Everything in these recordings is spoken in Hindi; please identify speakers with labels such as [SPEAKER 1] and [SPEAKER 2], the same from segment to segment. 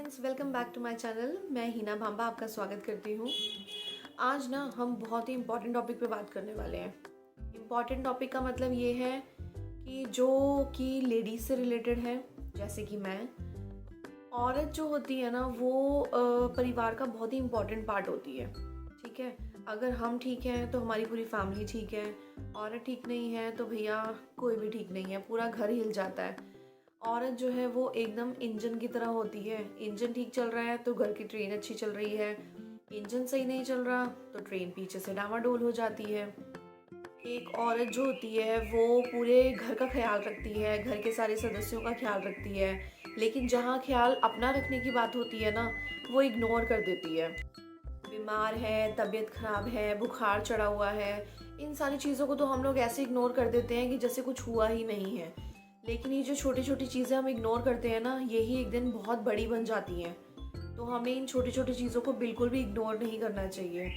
[SPEAKER 1] Friends, welcome back to my channel. मैं हिना भांबा आपका स्वागत करती हूँ। आज ना हम बहुत ही इम्पॉर्टेंट टॉपिक पे बात करने वाले हैं। इम्पॉर्टेंट टॉपिक का मतलब ये है कि जो कि लेडीज़ से रिलेटेड है, जैसे कि मैं। औरत जो होती है ना वो परिवार का बहुत ही इम्पॉर्टेंट पार्ट होती है। ठीक है, अगर हम ठीक हैं तो हमारी पूरी फैमिली ठीक है। औरत ठीक नहीं है तो भैया कोई भी ठीक नहीं है, पूरा घर हिल जाता है। औरत जो है वो एकदम इंजन की तरह होती है। इंजन ठीक चल रहा है तो घर की ट्रेन अच्छी चल रही है। इंजन सही नहीं चल रहा तो ट्रेन पीछे से डामाडोल हो जाती है। एक औरत जो होती है वो पूरे घर का ख्याल रखती है, घर के सारे सदस्यों का ख्याल रखती है, लेकिन जहाँ ख्याल अपना रखने की बात होती है ना, वो इग्नोर कर देती है। बीमार है, तबीयत खराब है, बुखार चढ़ा हुआ है, इन सारी चीज़ों को तो हम लोग ऐसे इग्नोर कर देते हैं कि जैसे कुछ हुआ ही नहीं है। लेकिन ये जो छोटी छोटी चीज़ें हम इग्नोर करते हैं ना, यही एक दिन बहुत बड़ी बन जाती हैं। तो हमें इन छोटी छोटी चीज़ों को बिल्कुल भी इग्नोर नहीं करना चाहिए।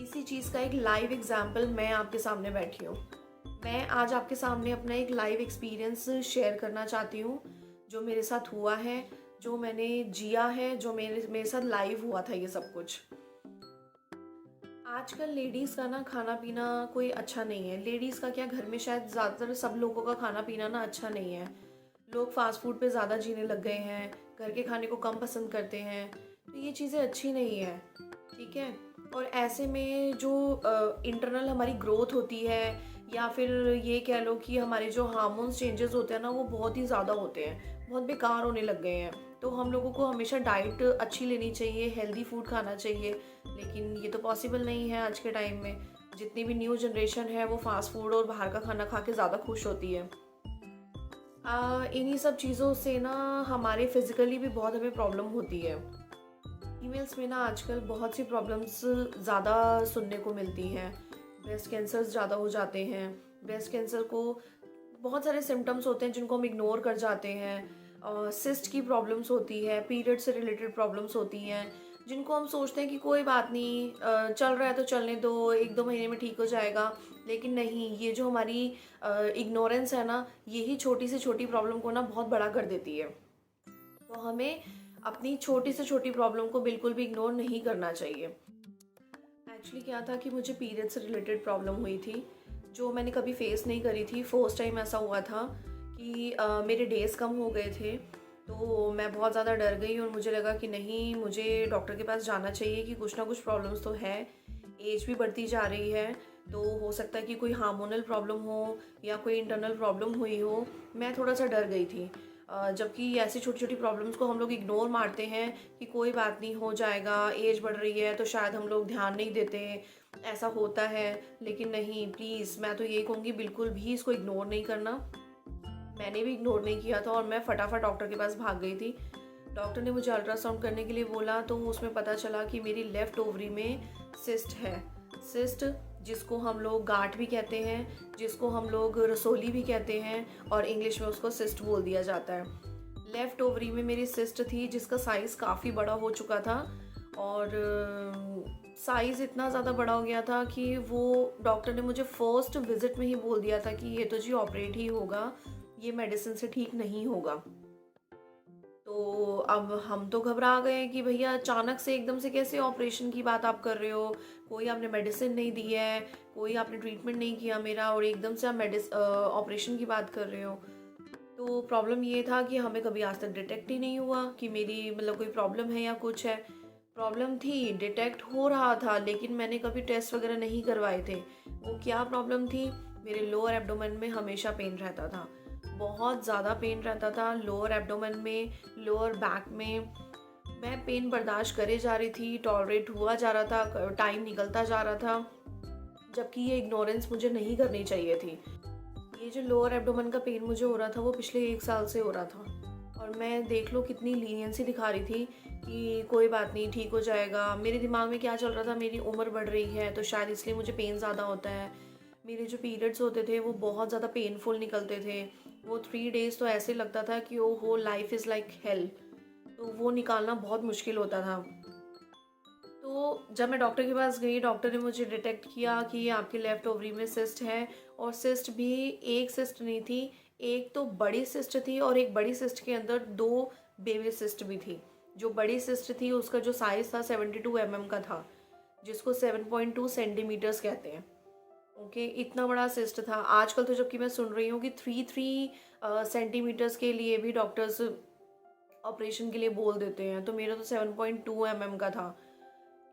[SPEAKER 1] इसी चीज़ का एक लाइव एग्जाम्पल मैं आपके सामने बैठी हूँ। मैं आज आपके सामने अपना एक लाइव एक्सपीरियंस शेयर करना चाहती हूँ, जो मेरे साथ हुआ है, जो मैंने जिया है, जो मेरे मेरे साथ लाइव हुआ था ये सब कुछ। आजकल लेडीज़ का ना खाना पीना कोई अच्छा नहीं है। लेडीज़ का क्या, घर में शायद ज़्यादातर सब लोगों का खाना पीना ना अच्छा नहीं है। लोग फास्ट फूड पे ज़्यादा जीने लग गए हैं, घर के खाने को कम पसंद करते हैं। तो ये चीज़ें अच्छी नहीं है। ठीक है। और ऐसे में जो इंटरनल हमारी ग्रोथ होती है, या फिर ये कह लो कि हमारे जो हार्मोन्स चेंजेस होते हैं ना, वो बहुत ही ज़्यादा होते हैं, बहुत बेकार होने लग गए हैं। तो हम लोगों को हमेशा डाइट अच्छी लेनी चाहिए, हेल्दी फूड खाना चाहिए। लेकिन ये तो पॉसिबल नहीं है आज के टाइम में। जितनी भी न्यू जनरेशन है वो फास्ट फूड और बाहर का खाना खा के ज़्यादा खुश होती है। इन्हीं सब चीज़ों से ना हमारे फिज़िकली भी बहुत हमें प्रॉब्लम होती है। फीमेल्स में ना आजकल बहुत सी प्रॉब्लम्स ज़्यादा सुनने को मिलती हैं। ब्रेस्ट कैंसर्स ज़्यादा हो जाते हैं। ब्रेस्ट कैंसर को बहुत सारे सिम्टम्स होते हैं जिनको हम इग्नोर कर जाते हैं। सिस्ट की प्रॉब्लम्स होती है, पीरियड से रिलेटेड प्रॉब्लम्स होती हैं, जिनको हम सोचते हैं कि कोई बात नहीं, चल रहा है तो चलने दो, एक दो महीने में ठीक हो जाएगा। लेकिन नहीं, ये जो हमारी इग्नोरेंस है ना, यही छोटी से छोटी प्रॉब्लम को ना बहुत बड़ा कर देती है। तो हमें अपनी छोटी से छोटी प्रॉब्लम को बिल्कुल भी इग्नोर नहीं करना चाहिए। एक्चुअली क्या था कि मुझे पीरियड से रिलेटेड प्रॉब्लम हुई थी, जो मैंने कभी फेस नहीं करी थी। फर्स्ट टाइम ऐसा हुआ था कि मेरे डेज़ कम हो गए थे। तो मैं बहुत ज़्यादा डर गई और मुझे लगा कि नहीं, मुझे डॉक्टर के पास जाना चाहिए कि कुछ ना कुछ प्रॉब्लम्स तो है। एज भी बढ़ती जा रही है, तो हो सकता है कि कोई हार्मोनल प्रॉब्लम हो या कोई इंटरनल प्रॉब्लम हुई हो। मैं थोड़ा सा डर गई थी। जबकि ऐसी छोटी छोटी प्रॉब्लम्स को हम लोग इग्नोर मारते हैं कि कोई बात नहीं, हो जाएगा, एज बढ़ रही है तो शायद हम लोग ध्यान नहीं देते, ऐसा होता है। लेकिन नहीं, प्लीज़ मैं तो ये कहूँगी, बिल्कुल भी इसको इग्नोर नहीं करना। मैंने भी इग्नोर नहीं किया था और मैं फटाफट डॉक्टर के पास भाग गई थी। डॉक्टर ने मुझे अल्ट्रासाउंड करने के लिए बोला, तो उसमें पता चला कि मेरी लेफ़्ट ओवरी में सिस्ट है। सिस्ट, जिसको हम लोग गांठ भी कहते हैं, जिसको हम लोग रसोली भी कहते हैं, और इंग्लिश में उसको सिस्ट बोल दिया जाता है। लेफ़्ट ओवरी में मेरी सिस्ट थी, जिसका साइज़ काफ़ी बड़ा हो चुका था। और साइज़ इतना ज़्यादा बड़ा हो गया था कि वो डॉक्टर ने मुझे फर्स्ट विज़िट में ही बोल दिया था कि ये तो जी ऑपरेट ही होगा, ये मेडिसिन से ठीक नहीं होगा। तो अब हम तो घबरा गए कि भैया अचानक से एकदम से कैसे ऑपरेशन की बात आप कर रहे हो, कोई आपने मेडिसिन नहीं दी है, कोई आपने ट्रीटमेंट नहीं किया मेरा, और एकदम से आप ऑपरेशन की बात कर रहे हो। तो प्रॉब्लम ये था कि हमें कभी आज तक डिटेक्ट ही नहीं हुआ कि मेरी मतलब कोई प्रॉब्लम है या कुछ है। प्रॉब्लम थी, डिटेक्ट हो रहा था, लेकिन मैंने कभी टेस्ट वगैरह नहीं करवाए थे। वो क्या प्रॉब्लम थी, मेरे लोअर एब्डोमेन में हमेशा पेन रहता था। बहुत ज़्यादा पेन रहता था लोअर एब्डोमेन में, लोअर बैक में। मैं पेन बर्दाश्त करे जा रही थी, टॉलरेट हुआ जा रहा था, टाइम निकलता जा रहा था, जबकि ये इग्नोरेंस मुझे नहीं करनी चाहिए थी। ये जो लोअर एब्डोमेन का पेन मुझे हो रहा था वो पिछले 1 साल से हो रहा था, और मैं देख लो कितनी लीनियंसी दिखा रही थी कि कोई बात नहीं, ठीक हो जाएगा। मेरे दिमाग में क्या चल रहा था, मेरी उम्र बढ़ रही है तो शायद इसलिए मुझे पेन ज़्यादा होता है। मेरे जो पीरियड्स होते थे वो बहुत ज़्यादा पेनफुल निकलते थे। वो 3 डेज़ तो ऐसे लगता था कि ओ हो, लाइफ इज़ लाइक हेल। तो वो निकालना बहुत मुश्किल होता था। तो जब मैं डॉक्टर के पास गई, डॉक्टर ने मुझे डिटेक्ट किया कि ये आपके लेफ़्ट ओवरी में सिस्ट है। और सिस्ट भी एक सिस्ट नहीं थी, एक तो बड़ी सिस्ट थी और एक बड़ी सिस्ट के अंदर 2 बेबी सिस्ट भी थी। जो बड़ी सिस्ट थी उसका जो साइज़ था 72 का था, जिसको 7.2 सेंटीमीटर्स कहते हैं। ओके, इतना बड़ा सिस्ट था। आजकल तो जबकि मैं सुन रही हूँ कि 3 सेंटीमीटर्स के लिए भी डॉक्टर्स ऑपरेशन के लिए बोल देते हैं, तो मेरा तो 7.2 का था।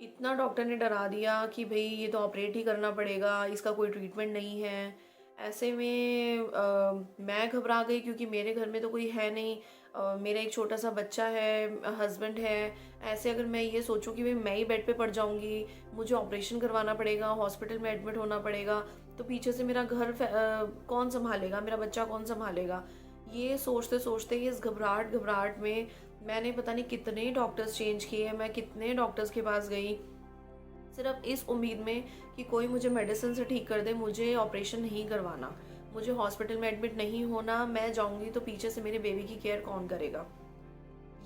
[SPEAKER 1] इतना डॉक्टर ने डरा दिया कि भाई ये तो ऑपरेट ही करना पड़ेगा, इसका कोई ट्रीटमेंट नहीं है। ऐसे में मैं घबरा गई क्योंकि मेरे घर में तो कोई है नहीं। मेरा एक छोटा सा बच्चा है, हस्बैंड है। ऐसे अगर मैं ये सोचूं कि भाई मैं ही बेड पे पड़ जाऊंगी, मुझे ऑपरेशन करवाना पड़ेगा, हॉस्पिटल में एडमिट होना पड़ेगा, तो पीछे से मेरा घर कौन संभालेगा, मेरा बच्चा कौन संभालेगा। ये सोचते सोचते इस घबराहट घबराहट में मैंने पता नहीं कितने डॉक्टर्स चेंज किए, मैं कितने डॉक्टर्स के पास गई, सिर्फ इस उम्मीद में कि कोई मुझे मेडिसिन से ठीक कर दे, मुझे ऑपरेशन नहीं करवाना, मुझे हॉस्पिटल में एडमिट नहीं होना। मैं जाऊंगी तो पीछे से मेरे बेबी की केयर कौन करेगा।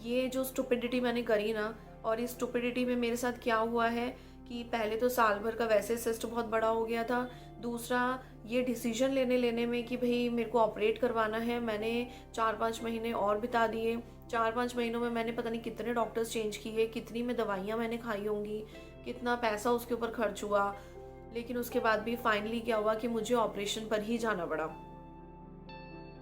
[SPEAKER 1] ये जो स्टुपिडिटी मैंने करी ना, और इस स्टुपिडिटी में मेरे साथ क्या हुआ है कि पहले तो साल भर का वैसे सिस्ट बहुत बड़ा हो गया था। दूसरा, ये डिसीजन लेने में कि भाई मेरे को ऑपरेट करवाना है, मैंने 4-5 महीने और बिता दिए। 4-5 महीनों में मैंने पता नहीं कितने डॉक्टर्स चेंज किए, कितनी में दवाइयाँ मैंने खाई होंगी, कितना पैसा उसके ऊपर खर्च हुआ। लेकिन उसके बाद भी फाइनली क्या हुआ कि मुझे ऑपरेशन पर ही जाना पड़ा।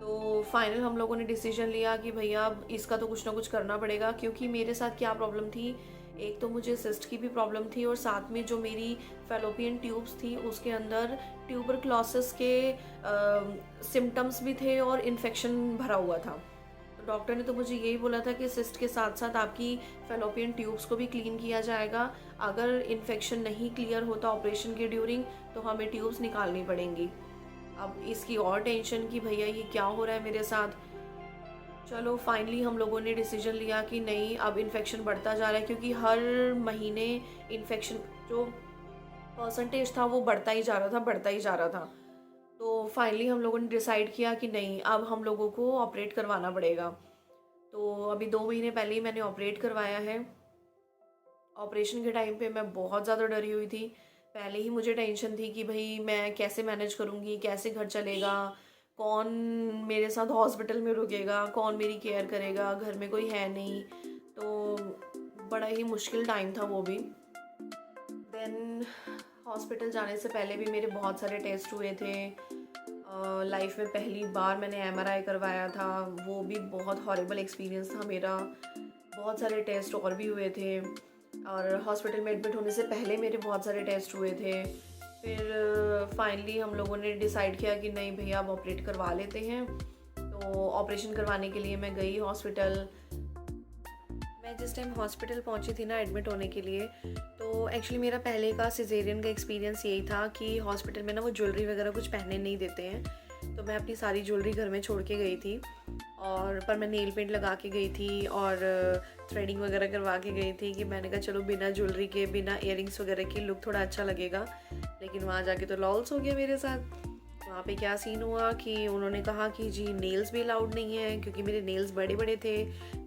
[SPEAKER 1] तो फाइनल हम लोगों ने डिसीजन लिया कि भैया अब इसका तो कुछ ना कुछ करना पड़ेगा, क्योंकि मेरे साथ क्या प्रॉब्लम थी, एक तो मुझे सिस्ट की भी प्रॉब्लम थी और साथ में जो मेरी फैलोपियन ट्यूब्स थी उसके अंदर ट्यूबरक्लोसिस के सिम्टम्स भी थे और इन्फेक्शन भरा हुआ था। तो डॉक्टर ने तो मुझे यही बोला था कि सिस्ट के साथ साथ आपकी फैलोपियन ट्यूब्स को भी क्लीन किया जाएगा। अगर इन्फेक्शन नहीं क्लियर होता ऑपरेशन के ड्यूरिंग तो हमें ट्यूब्स निकालनी पड़ेंगी। अब इसकी और टेंशन कि भैया ये क्या हो रहा है मेरे साथ। चलो फाइनली हम लोगों ने डिसीजन लिया कि नहीं, अब इन्फेक्शन बढ़ता जा रहा है, क्योंकि हर महीने इन्फेक्शन जो परसेंटेज था वो बढ़ता ही जा रहा था। तो फाइनली हम लोगों ने डिसाइड किया कि नहीं, अब हम लोगों को ऑपरेट करवाना पड़ेगा। तो अभी 2 महीने पहले ही मैंने ऑपरेट करवाया है। ऑपरेशन के टाइम पे मैं बहुत ज़्यादा डरी हुई थी। पहले ही मुझे टेंशन थी कि भाई मैं कैसे मैनेज करूँगी, कैसे घर चलेगा, कौन मेरे साथ हॉस्पिटल में रुकेगा, कौन मेरी केयर करेगा, घर में कोई है नहीं। तो बड़ा ही मुश्किल टाइम था वो भी। देन हॉस्पिटल जाने से पहले भी मेरे बहुत सारे टेस्ट हुए थे। लाइफ में पहली बार मैंने MRI करवाया था, वो भी बहुत हॉरिबल एक्सपीरियंस था मेरा। बहुत सारे टेस्ट और भी हुए थे, और हॉस्पिटल में एडमिट होने से पहले मेरे बहुत सारे टेस्ट हुए थे। फिर फाइनली हम लोगों ने डिसाइड किया कि नहीं भैया अब ऑपरेट करवा लेते हैं। तो ऑपरेशन करवाने के लिए मैं गई हॉस्पिटल। मैं जिस टाइम हॉस्पिटल पहुंची थी ना एडमिट होने के लिए, तो एक्चुअली मेरा पहले का सिजेरियन का एक्सपीरियंस यही था कि हॉस्पिटल में ना वो ज्वेलरी वगैरह कुछ पहनने नहीं देते हैं। तो मैं अपनी सारी ज्वेलरी घर में छोड़ के गई थी, और पर मैं नेल पेंट लगा के गई थी और थ्रेडिंग वगैरह करवा के गई थी कि मैंने कहा चलो बिना ज्वेलरी के, बिना इयररिंग्स वगैरह की लुक थोड़ा अच्छा लगेगा। लेकिन वहाँ जाके तो लॉल्स हो गया मेरे साथ। वहाँ पे क्या सीन हुआ कि उन्होंने कहा कि जी नेल्स भी अलाउड नहीं है, क्योंकि मेरे नेल्स बड़े बड़े थे,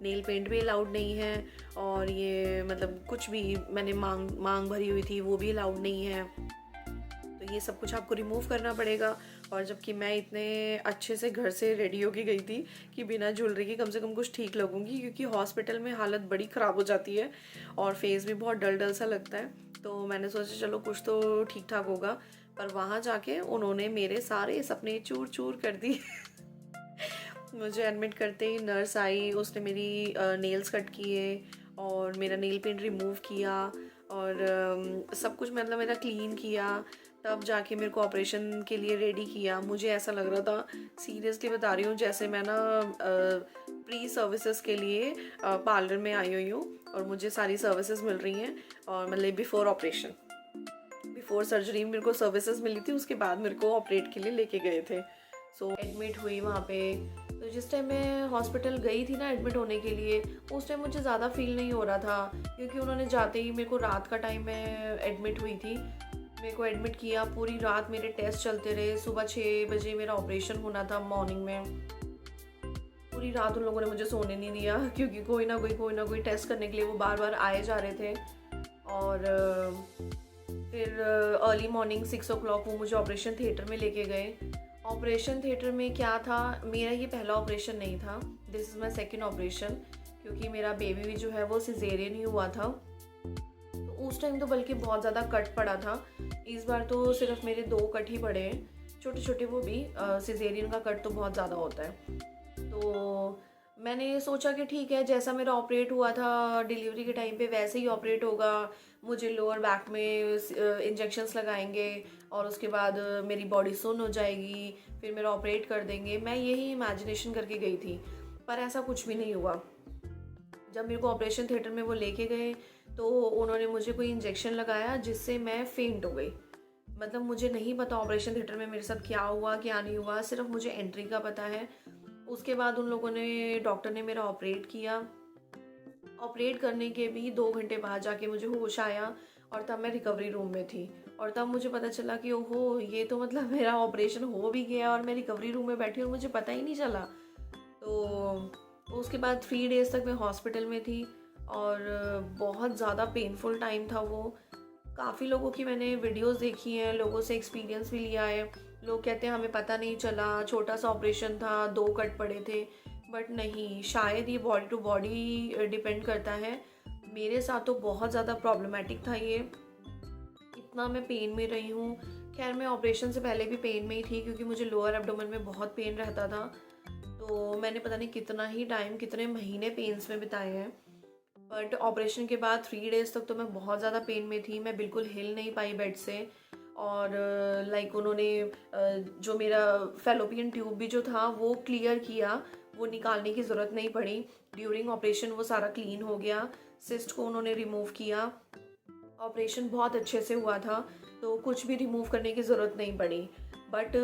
[SPEAKER 1] नेल पेंट भी अलाउड नहीं है, और ये मतलब कुछ भी मैंने मांग भरी हुई थी वो भी अलाउड नहीं है। तो ये सब कुछ आपको रिमूव करना पड़ेगा। और जबकि मैं इतने अच्छे से घर से रेडी होके गई थी कि बिना ज्वेलरी के कम से कम कुछ ठीक लगूंगी, क्योंकि हॉस्पिटल में हालत बड़ी ख़राब हो जाती है और फेस भी बहुत डल डल सा लगता है। तो मैंने सोचा चलो कुछ तो ठीक ठाक होगा, पर वहाँ जाके उन्होंने मेरे सारे सपने चूर चूर कर दिए। मुझे एडमिट करते ही नर्स आई, उसने मेरी नेल्स कट किए और मेरा नेल पेंट रिमूव किया और सब कुछ मतलब मेरा क्लीन किया। तब जाके मेरे को ऑपरेशन के लिए रेडी किया। मुझे ऐसा लग रहा था, सीरियसली बता रही हूँ, जैसे मैं ना प्री सर्विसेज के लिए पार्लर में आई हुई हूँ और मुझे सारी सर्विसेज मिल रही हैं। और मतलब बिफोर सर्जरी मेरे को सर्विसेज मिली थी, उसके बाद मेरे को ऑपरेट के लिए लेके गए थे। सो एडमिट हुई वहाँ पे। तो जिस टाइम मैं हॉस्पिटल गई थी ना एडमिट होने के लिए, उस टाइम मुझे ज़्यादा फील नहीं हो रहा था, क्योंकि उन्होंने जाते ही मेरे को, रात का टाइम मैं एडमिट हुई थी, मेरे को एडमिट किया। पूरी रात मेरे टेस्ट चलते रहे। सुबह 6 बजे मेरा ऑपरेशन होना था मॉर्निंग में। पूरी रात उन लोगों ने मुझे सोने नहीं दिया, क्योंकि कोई ना कोई टेस्ट करने के लिए वो बार बार आए जा रहे थे। और फिर अर्ली मॉर्निंग 6 o'clock वो मुझे ऑपरेशन थिएटर में लेके गए। ऑपरेशन थिएटर में क्या था, मेरा ये पहला ऑपरेशन नहीं था, this is my second operation, क्योंकि मेरा बेबी भी जो है वो सिजेरियन ही हुआ था। तो उस टाइम तो बल्कि बहुत ज़्यादा कट पड़ा था। इस बार तो सिर्फ मेरे 2 कट ही पड़े हैं, छोटे छोटे, वो भी सिजेरियन का कट तो बहुत ज़्यादा होता है। तो मैंने सोचा कि ठीक है, जैसा मेरा ऑपरेट हुआ था डिलीवरी के टाइम पे वैसे ही ऑपरेट होगा। मुझे लोअर बैक में इंजेक्शंस लगाएंगे और उसके बाद मेरी बॉडी सुन हो जाएगी, फिर मेरा ऑपरेट कर देंगे। मैं यही इमेजिनेशन करके गई थी, पर ऐसा कुछ भी नहीं हुआ। जब मेरे को ऑपरेशन थिएटर में वो लेके गए तो उन्होंने मुझे कोई इंजेक्शन लगाया जिससे मैं फेंट हो गई। मतलब मुझे नहीं पता ऑपरेशन थिएटर में मेरे साथ क्या हुआ क्या नहीं हुआ, सिर्फ मुझे एंट्री का पता है। उसके बाद उन लोगों ने, डॉक्टर ने मेरा ऑपरेट किया। ऑपरेट करने के भी 2 घंटे बाद जाके मुझे होश आया और तब मैं रिकवरी रूम में थी। और तब मुझे पता चला कि ओहो, ये तो मतलब मेरा ऑपरेशन हो भी गया और मैं रिकवरी रूम में बैठी और मुझे पता ही नहीं चला। तो उसके बाद 3 डेज़ तक मैं हॉस्पिटल में थी और बहुत ज़्यादा पेनफुल टाइम था वो। काफ़ी लोगों की मैंने वीडियोस देखी हैं, लोगों से एक्सपीरियंस भी लिया है। लोग कहते हैं हमें पता नहीं चला, छोटा सा ऑपरेशन था, 2 कट पड़े थे। बट नहीं, शायद ये बॉडी टू बॉडी डिपेंड करता है। मेरे साथ तो बहुत ज़्यादा प्रॉब्लमेटिक था ये, इतना मैं पेन में रही हूँ। खैर, मैं ऑपरेशन से पहले भी पेन में ही थी क्योंकि मुझे लोअर एब्डोमेन में बहुत पेन रहता था। तो मैंने पता नहीं कितना ही टाइम, कितने महीने पेन्स में बिताए हैं। बट ऑपरेशन के बाद 3 डेज़ तक तो मैं बहुत ज़्यादा पेन में थी, मैं बिल्कुल हिल नहीं पाई बेड से। और लाइक उन्होंने जो मेरा फेलोपियन ट्यूब भी जो था वो क्लियर किया, वो निकालने की ज़रूरत नहीं पड़ी। ड्यूरिंग ऑपरेशन वो सारा क्लीन हो गया। सिस्ट को उन्होंने रिमूव किया। ऑपरेशन बहुत अच्छे से हुआ था, तो कुछ भी रिमूव करने की ज़रूरत नहीं पड़ी। बट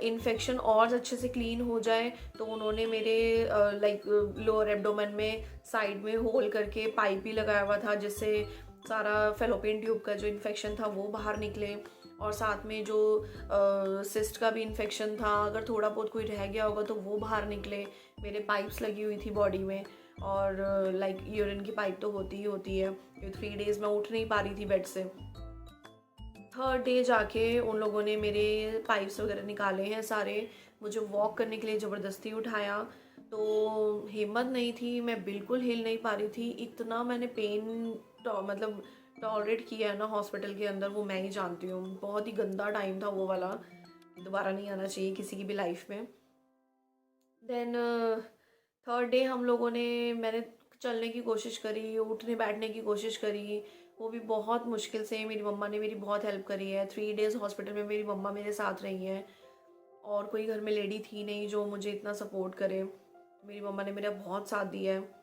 [SPEAKER 1] इन्फेक्शन और अच्छे से क्लीन हो जाए तो उन्होंने मेरे लाइक लोअर एब्डोमेन में साइड में होल करके पाइप भी लगाया हुआ था, जिससे सारा फेलोपियन ट्यूब का जो इन्फेक्शन था वो बाहर निकले। और साथ में जो सिस्ट का भी इन्फेक्शन था, अगर थोड़ा बहुत कोई रह गया होगा तो वो बाहर निकले। मेरे पाइप्स लगी हुई थी बॉडी में, और लाइक यूरिन की पाइप तो होती ही होती है। 3 डेज़ मैं उठ नहीं पा रही थी बेड से। 3rd डे जाके उन लोगों ने मेरे पाइप्स वगैरह निकाले हैं सारे। मुझे वॉक करने के लिए ज़बरदस्ती उठाया, तो हिम्मत नहीं थी, मैं बिल्कुल हिल नहीं पा रही थी। इतना मैंने पेन मतलब टॉलरेट किया है ना हॉस्पिटल के अंदर, वो मैं ही जानती हूँ। बहुत ही गंदा टाइम था वो वाला, दोबारा नहीं आना चाहिए किसी की भी लाइफ में। देन 3rd डे हम लोगों ने, मैंने चलने की कोशिश करी, उठने बैठने की कोशिश करी, वो भी बहुत मुश्किल से। मेरी मम्मा ने मेरी बहुत हेल्प करी है। 3 डेज़ हॉस्पिटल में मेरी मम्मा मेरे साथ रही हैं, और कोई घर में लेडी थी नहीं जो मुझे इतना सपोर्ट करे। मेरी मम्मा ने मेरा बहुत साथ दिया है।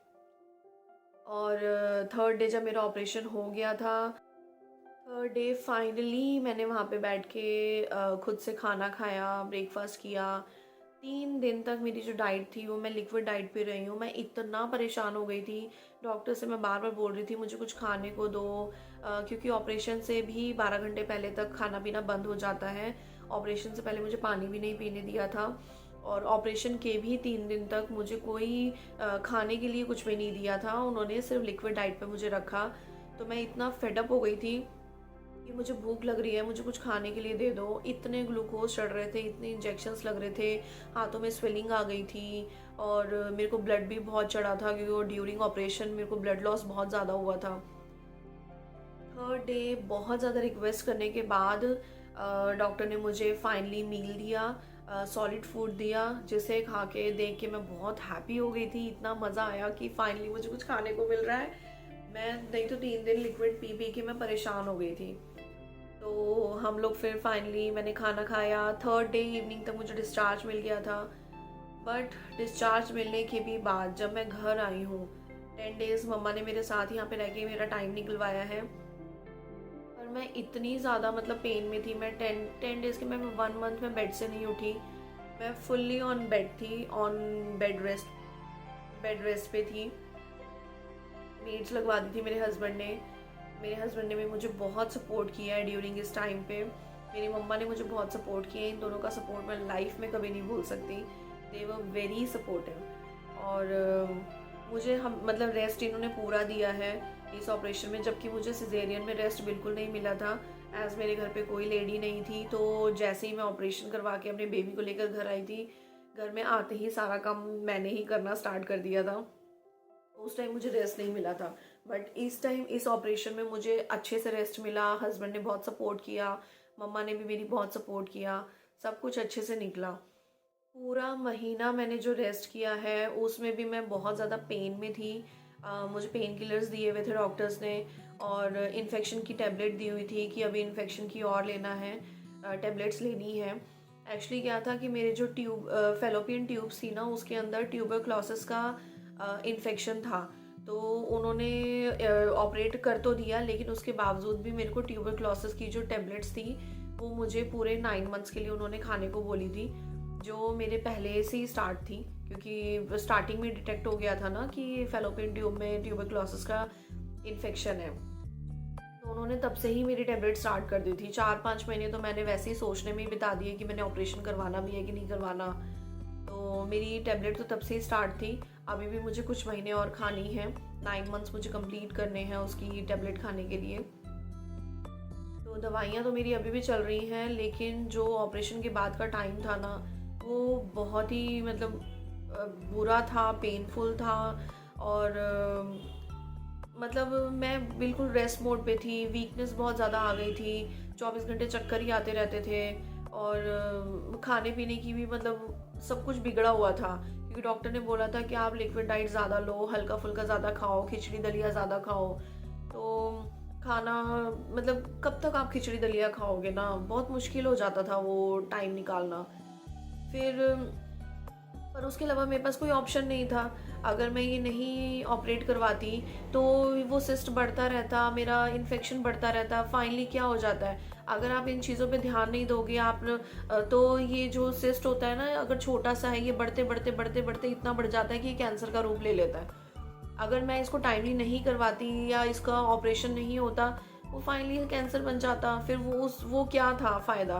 [SPEAKER 1] और 3rd डे जब मेरा ऑपरेशन हो गया था, 3rd डे फाइनली मैंने वहाँ पे बैठ के खुद से खाना खाया, ब्रेकफास्ट किया। 3 दिन तक मेरी जो डाइट थी वो मैं लिक्विड डाइट पे रही हूँ। मैं इतना परेशान हो गई थी, डॉक्टर से मैं बार बार बोल रही थी मुझे कुछ खाने को दो, क्योंकि ऑपरेशन से भी 12 घंटे पहले तक खाना पीना बंद हो जाता है। ऑपरेशन से पहले मुझे पानी भी नहीं पीने दिया था, और ऑपरेशन के भी 3 दिन तक मुझे कोई खाने के लिए कुछ भी नहीं दिया था। उन्होंने सिर्फ लिक्विड डाइट पे मुझे रखा। तो मैं इतना फेडअप हो गई थी कि मुझे भूख लग रही है, मुझे कुछ खाने के लिए दे दो। इतने ग्लूकोज चढ़ रहे थे, इतने इंजेक्शंस लग रहे थे, हाथों में स्वेलिंग आ गई थी, और मेरे को ब्लड भी बहुत चढ़ा था क्योंकि वो ड्यूरिंग ऑपरेशन मेरे को ब्लड लॉस बहुत ज़्यादा हुआ था। 3rd डे बहुत ज़्यादा रिक्वेस्ट करने के बाद डॉक्टर ने मुझे फाइनली मील दिया, सॉलिड फूड दिया, जिसे खा के देख के मैं बहुत हैप्पी हो गई थी। इतना मज़ा आया कि फाइनली मुझे कुछ खाने को मिल रहा है। मैं नहीं तो 3 दिन लिक्विड पी पी के मैं परेशान हो गई थी। तो हम लोग फिर फाइनली, मैंने खाना खाया। 3rd डे इवनिंग तक मुझे डिस्चार्ज मिल गया था। बट डिस्चार्ज मिलने के भी बाद जब मैं घर आई हूँ, 10 डेज़ मम्मा ने मेरे साथ यहाँ पे रह के मेरा टाइम निकलवाया है। पर मैं इतनी ज़्यादा मतलब पेन में थी, मैं 10 डेज़ के, मैं 1 मंथ में बेड से नहीं उठी। मैं फुल्ली ऑन बेड थी, ऑन बेड रेस्ट पे थी। नीड्स लगवा दी थी मेरे हस्बैंड ने। मेरे हस्बैंड ने भी मुझे बहुत सपोर्ट किया है ड्यूरिंग इस टाइम पे। मेरी मम्मा ने मुझे बहुत सपोर्ट किया है। इन दोनों का सपोर्ट मैं लाइफ में कभी नहीं भूल सकती। दे वर वेरी सपोर्टिव। और मुझे हम मतलब रेस्ट इन्होंने पूरा दिया है इस ऑपरेशन में, जबकि मुझे सिजेरियन में रेस्ट बिल्कुल नहीं मिला था। एज मेरे घर पे कोई लेडी नहीं थी, तो जैसे ही मैं ऑपरेशन करवा के अपने बेबी को लेकर घर आई थी, घर में आते ही सारा काम मैंने ही करना स्टार्ट कर दिया था। उस टाइम मुझे रेस्ट नहीं मिला था। बट इस टाइम इस ऑपरेशन में मुझे अच्छे से रेस्ट मिला, हस्बैंड ने बहुत सपोर्ट किया, मम्मा ने भी मेरी बहुत सपोर्ट किया, सब कुछ अच्छे से निकला। पूरा महीना मैंने जो रेस्ट किया है उसमें भी मैं बहुत ज़्यादा पेन में थी। मुझे पेन किलर्स दिए हुए थे डॉक्टर्स ने, और इन्फेक्शन की टेबलेट दी हुई थी कि अभी इन्फेक्शन की और लेना है, टेबलेट्स लेनी है। एक्चुअली क्या था कि मेरे जो फेलोपियन ट्यूब्स थी ना, उसके अंदर ट्यूबरक्लोसिस का इन्फेक्शन था। तो उन्होंने ऑपरेट कर तो दिया, लेकिन उसके बावजूद भी मेरे को ट्यूबरक्लोसिस की जो टेबलेट्स थी वो मुझे पूरे 9 मंथ्स के लिए उन्होंने खाने को बोली थी, जो मेरे पहले से ही स्टार्ट थी, क्योंकि स्टार्टिंग में डिटेक्ट हो गया था ना कि फेलोपियन ट्यूब में ट्यूबरक्लोसिस का इन्फेक्शन है। तो उन्होंने तब से ही मेरी टेबलेट स्टार्ट कर दी थी। 4-5 महीने तो मैंने वैसे ही सोचने में ही बिता दिए कि मैंने ऑपरेशन करवाना भी है कि नहीं करवाना। तो मेरी टेबलेट तो तब से ही स्टार्ट थी। अभी भी मुझे कुछ महीने और खानी है, 9 मंथ्स मुझे कंप्लीट करने हैं उसकी टेबलेट खाने के लिए। तो दवाइयाँ तो मेरी अभी भी चल रही हैं, लेकिन जो ऑपरेशन के बाद का टाइम था ना, वो बहुत ही मतलब बुरा था, पेनफुल था। और मतलब मैं बिल्कुल रेस्ट मोड पे थी, वीकनेस बहुत ज़्यादा आ गई थी, 24 घंटे चक्कर ही आते रहते थे। और खाने पीने की भी मतलब सब कुछ बिगड़ा हुआ था, क्योंकि डॉक्टर ने बोला था कि आप लिक्विड डाइट ज़्यादा लो, हल्का फुल्का ज़्यादा खाओ, खिचड़ी दलिया ज़्यादा खाओ। तो खाना मतलब कब तक आप खिचड़ी दलिया खाओगे ना, बहुत मुश्किल हो जाता था वो टाइम निकालना। फिर पर उसके अलावा मेरे पास कोई ऑप्शन नहीं था। अगर मैं ये नहीं ऑपरेट करवाती तो वो सिस्ट बढ़ता रहता, मेरा इन्फेक्शन बढ़ता रहता। फाइनली क्या हो जाता है, अगर आप इन चीज़ों पे ध्यान नहीं दोगे आप तो ये जो सिस्ट होता है ना, अगर छोटा सा है, ये बढ़ते बढ़ते बढ़ते बढ़ते इतना बढ़ जाता है कि ये कैंसर का रूप ले लेता है। अगर मैं इसको टाइमली नहीं करवाती या इसका ऑपरेशन नहीं होता, वो फाइनली कैंसर बन जाता। फिर वो क्या था फ़ायदा।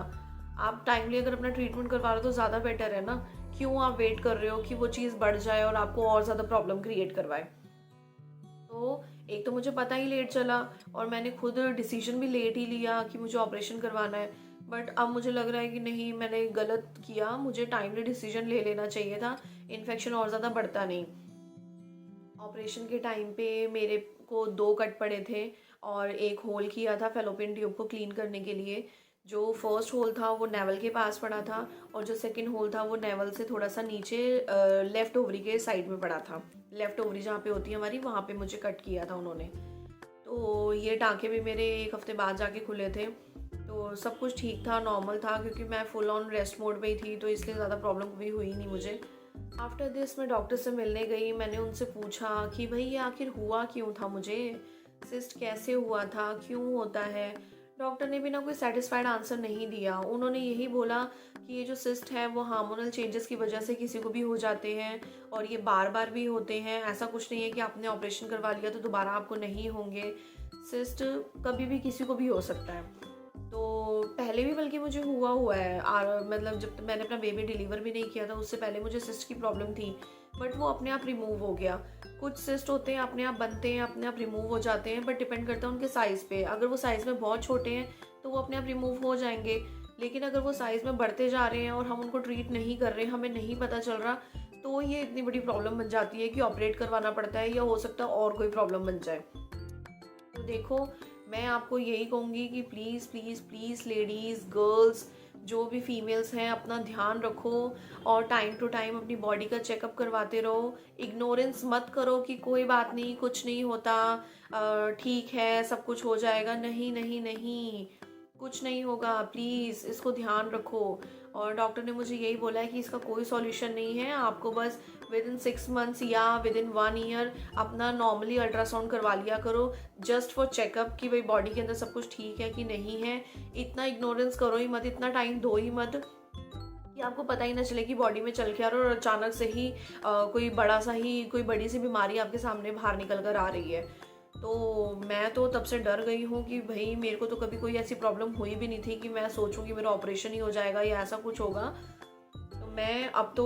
[SPEAKER 1] आप टाइमली अगर अपना ट्रीटमेंट करवा रहे हो तो ज़्यादा बेटर है ना। क्यों आप वेट कर रहे हो कि वो चीज़ बढ़ जाए और आपको और ज़्यादा प्रॉब्लम क्रिएट करवाए। तो एक तो मुझे पता ही लेट चला, और मैंने खुद डिसीजन भी लेट ही लिया कि मुझे ऑपरेशन करवाना है। बट अब मुझे लग रहा है कि नहीं, मैंने गलत किया, मुझे टाइमली डिसीजन ले लेना चाहिए था, इन्फेक्शन और ज़्यादा बढ़ता नहीं। ऑपरेशन के टाइम पे मेरे को 2 कट पड़े थे, और एक होल किया था फेलोपियन ट्यूब को क्लीन करने के लिए। जो फर्स्ट होल था वो नेवल के पास पड़ा था, और जो सेकंड होल था वो नेवल से थोड़ा सा नीचे लेफ्ट ओवरी के साइड में पड़ा था। लेफ्ट ओवरी जहाँ पे होती है हमारी, वहाँ पे मुझे कट किया था उन्होंने। तो ये टाँके भी मेरे 1 हफ्ते बाद जाके खुले थे। तो सब कुछ ठीक था, नॉर्मल था, क्योंकि मैं फुल ऑन रेस्ट मोड पे ही थी, तो इसलिए ज़्यादा प्रॉब्लम भी हुई नहीं मुझे। आफ्टर दिस मैं डॉक्टर से मिलने गई, मैंने उनसे पूछा कि भाई ये आखिर हुआ क्यों था मुझे, सिस्ट कैसे हुआ था, क्यों होता है। डॉक्टर ने भी ना कोई सेटिस्फाइड आंसर नहीं दिया। उन्होंने यही बोला कि ये जो सिस्ट है वो हार्मोनल चेंजेस की वजह से किसी को भी हो जाते हैं, और ये बार बार भी होते हैं। ऐसा कुछ नहीं है कि आपने ऑपरेशन करवा लिया तो दोबारा आपको नहीं होंगे। सिस्ट कभी भी किसी को भी हो सकता है। तो पहले भी बल्कि मुझे हुआ हुआ है, मतलब जब मैंने अपना बेबी डिलीवर भी नहीं किया था उससे पहले मुझे सिस्ट की प्रॉब्लम थी। बट वो अपने आप रिमूव हो गया। कुछ सिस्ट होते हैं अपने आप बनते हैं, अपने आप रिमूव हो जाते हैं, बट डिपेंड करता है उनके साइज़ पे। अगर वो साइज़ में बहुत छोटे हैं तो वो अपने आप रिमूव हो जाएंगे। लेकिन अगर वो साइज़ में बढ़ते जा रहे हैं और हम उनको ट्रीट नहीं कर रहे, हमें नहीं पता चल रहा, तो ये इतनी बड़ी प्रॉब्लम बन जाती है कि ऑपरेट करवाना पड़ता है, या हो सकता है और कोई प्रॉब्लम बन जाए। तो देखो, मैं आपको यही कहूँगी कि please please please ladies, girls, जो भी फीमेल्स हैं, अपना ध्यान रखो, और टाइम टू टाइम अपनी बॉडी का चेकअप करवाते रहो। इग्नोरेंस मत करो कि कोई बात नहीं, कुछ नहीं होता, ठीक है, सब कुछ हो जाएगा। नहीं नहीं नहीं, कुछ नहीं होगा। प्लीज़ इसको ध्यान रखो। और डॉक्टर ने मुझे यही बोला है कि इसका कोई सॉल्यूशन नहीं है, आपको बस विद इन 6 मंथ्स या विद इन 1 ईयर अपना नॉर्मली अल्ट्रासाउंड करवा लिया करो, जस्ट फॉर चेकअप कि भाई बॉडी के अंदर सब कुछ ठीक है कि नहीं है। इतना इग्नोरेंस करो ही मत, इतना टाइम दो ही मत कि आपको पता ही ना चले कि बॉडी में चल के आ रहा है, और अचानक से ही कोई बड़ी सी बीमारी आपके सामने बाहर निकल कर आ रही है। तो मैं तो तब से डर गई हूँ कि भाई मेरे को तो कभी कोई ऐसी प्रॉब्लम हुई भी नहीं थी कि मैं सोचूं कि मेरा ऑपरेशन ही हो जाएगा या ऐसा कुछ होगा। तो मैं अब तो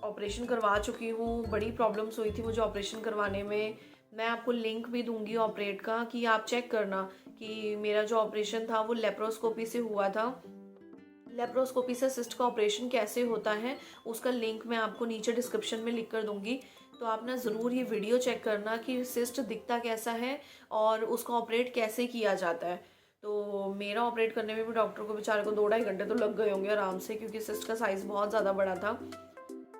[SPEAKER 1] ऑपरेशन करवा चुकी हूँ, बड़ी प्रॉब्लम्स हुई थी मुझे ऑपरेशन करवाने में। मैं आपको लिंक भी दूंगी ऑपरेट का, कि आप चेक करना कि मेरा जो ऑपरेशन था वो लेप्रोस्कोपी से हुआ था। लेप्रोस्कोपी से सिस्ट का ऑपरेशन कैसे होता है उसका लिंक मैं आपको नीचे डिस्क्रिप्शन में लिख कर दूंगी, तो आप ना ज़रूर ये वीडियो चेक करना कि सिस्ट दिखता कैसा है और उसको ऑपरेट कैसे किया जाता है। तो मेरा ऑपरेट करने में भी डॉक्टर को बेचारे को 2-2.5 घंटे तो लग गए होंगे आराम से, क्योंकि सिस्ट का साइज़ बहुत ज़्यादा बड़ा था।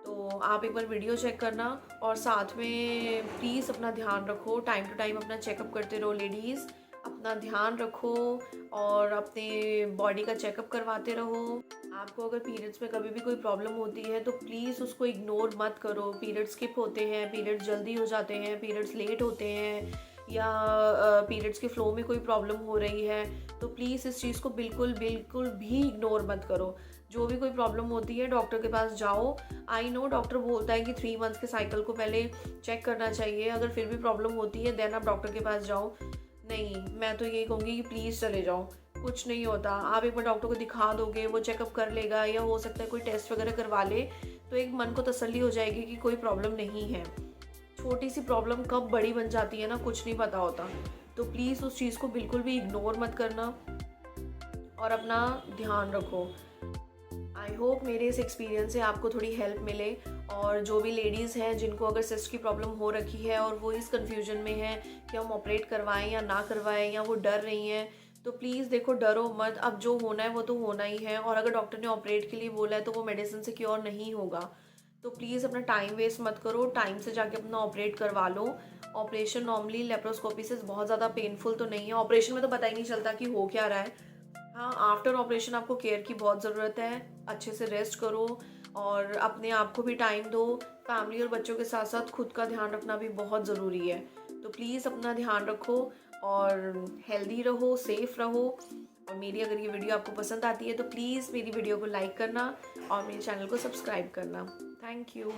[SPEAKER 1] तो आप एक बार वीडियो चेक करना और साथ में प्लीज़ अपना ध्यान रखो, टाइम टू टाइम अपना चेकअप करते रहो लेडीज़, अपना ध्यान रखो और अपने बॉडी का चेकअप करवाते रहो। आपको अगर पीरियड्स में कभी भी कोई प्रॉब्लम होती है तो प्लीज़ उसको इग्नोर मत करो। पीरियड्स स्किप होते हैं, पीरियड्स जल्दी हो जाते हैं, पीरियड्स लेट होते हैं, या पीरियड्स के फ्लो में कोई प्रॉब्लम हो रही है, तो प्लीज़ इस चीज़ को बिल्कुल बिल्कुल भी इग्नोर मत करो। जो भी कोई प्रॉब्लम होती है डॉक्टर के पास जाओ। आई नो डॉक्टर बोलता है कि 3 मंथ्स के साइकिल को पहले चेक करना चाहिए, अगर फिर भी प्रॉब्लम होती है देन आप डॉक्टर के पास जाओ। नहीं, मैं तो यही कहूँगी कि प्लीज़ चले जाओ, कुछ नहीं होता। आप एक बार डॉक्टर को दिखा दोगे, वो चेकअप कर लेगा या हो सकता है कोई टेस्ट वगैरह करवा ले, तो एक मन को तसल्ली हो जाएगी कि कोई प्रॉब्लम नहीं है। छोटी सी प्रॉब्लम कब बड़ी बन जाती है ना, कुछ नहीं पता होता। तो प्लीज़ उस चीज़ को बिल्कुल भी इग्नोर मत करना और अपना ध्यान रखो। आई होप मेरे इस एक्सपीरियंस से आपको थोड़ी हेल्प मिले, और जो भी लेडीज़ हैं जिनको अगर सिस्ट की प्रॉब्लम हो रखी है और वो इस कन्फ्यूजन में है कि हम ऑपरेट करवाएं या ना करवाएं, या वो डर रही हैं, तो प्लीज़ देखो, डरो मत। अब जो होना है वो तो होना ही है, और अगर डॉक्टर ने ऑपरेट के लिए बोला है तो वो मेडिसिन से क्योर नहीं होगा। तो प्लीज़ अपना टाइम वेस्ट मत करो, टाइम से जाके अपना ऑपरेट करवा लो। ऑपरेशन नॉर्मली लेप्रोस्कोपी से बहुत ज़्यादा पेनफुल तो नहीं है, ऑपरेशन में तो पता ही नहीं चलता कि हो क्या रहा है। हाँ, आफ्टर ऑपरेशन आपको केयर की बहुत ज़रूरत है, अच्छे से रेस्ट करो और अपने आप को भी टाइम दो। फैमिली और बच्चों के साथ साथ खुद का ध्यान रखना भी बहुत ज़रूरी है। तो प्लीज़ अपना ध्यान रखो और हेल्दी रहो, सेफ रहो। और मेरी अगर ये वीडियो आपको पसंद आती है तो प्लीज़ मेरी वीडियो को लाइक करना और मेरे चैनल को सब्सक्राइब करना। Thank you.